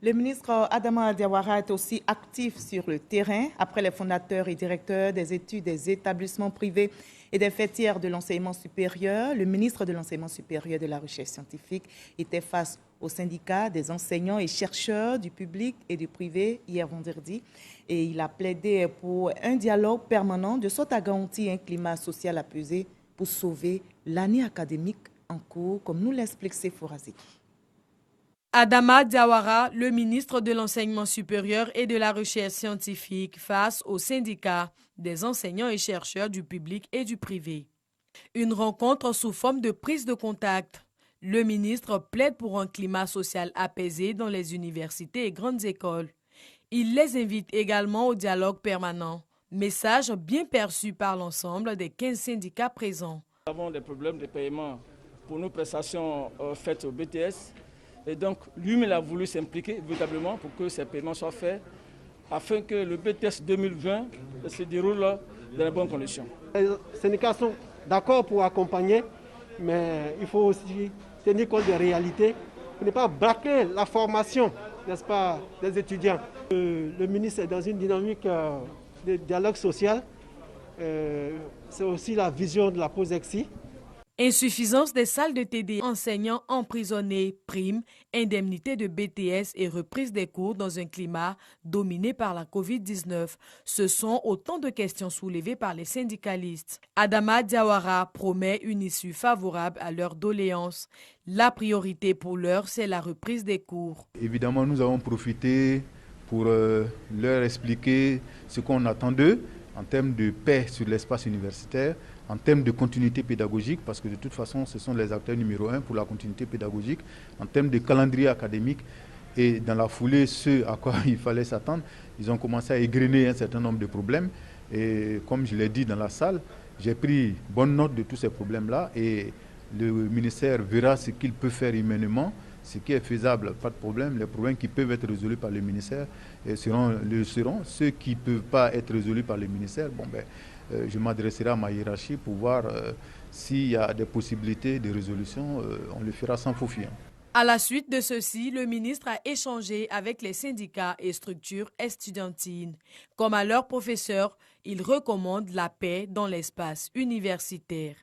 Le ministre Adama Diawara est aussi actif sur le terrain. Après les fondateurs et directeurs des études des établissements privés et des fêtières de l'enseignement supérieur, le ministre de l'enseignement supérieur et de la recherche scientifique était face aux syndicats des enseignants et chercheurs du public et du privé hier vendredi. Et il a plaidé pour un dialogue permanent de sorte à garantir un climat social apaisé pour sauver l'année académique en cours, comme nous l'explique Sephora Zeki. Adama Diawara, le ministre de l'Enseignement supérieur et de la Recherche scientifique, face aux syndicats des enseignants et chercheurs du public et du privé. Une rencontre sous forme de prise de contact. Le ministre plaide pour un climat social apaisé dans les universités et grandes écoles. Il les invite également au dialogue permanent. Message bien perçu par l'ensemble des 15 syndicats présents. Nous avons des problèmes de paiement pour nos prestations faites au BTS. Et donc, lui-même il a voulu s'impliquer véritablement pour que ces paiements soient faits afin que le BTS 2020 se déroule dans les bonnes conditions. Les syndicats sont d'accord pour accompagner, mais il faut aussi tenir compte des réalités pour ne pas braquer la formation, n'est-ce pas, des étudiants. Le ministre est dans une dynamique de dialogue social. C'est aussi la vision de la POSEXI. Insuffisance des salles de TD, enseignants emprisonnés, primes, indemnités de BTS et reprise des cours dans un climat dominé par la Covid-19. Ce sont autant de questions soulevées par les syndicalistes. Adama Diawara promet une issue favorable à leurs doléances. La priorité pour l'heure, c'est la reprise des cours. Évidemment, nous avons profité pour leur expliquer ce qu'on attend d'eux en termes de paix sur l'espace universitaire, en termes de continuité pédagogique, parce que de toute façon, ce sont les acteurs numéro 1 pour la continuité pédagogique, en termes de calendrier académique, et dans la foulée, ce à quoi il fallait s'attendre, ils ont commencé à égrener un certain nombre de problèmes. Et comme je l'ai dit dans la salle, j'ai pris bonne note de tous ces problèmes-là, et le ministère verra ce qu'il peut faire humainement, ce qui est faisable, pas de problème. Les problèmes qui peuvent être résolus par le ministère seront. Ceux qui ne peuvent pas être résolus par le ministère, je m'adresserai à ma hiérarchie pour voir s'il y a des possibilités de résolution. On le fera sans faux fuyant. À la suite de ceci, le ministre a échangé avec les syndicats et structures estudiantines. Comme à leurs professeurs, il recommande la paix dans l'espace universitaire.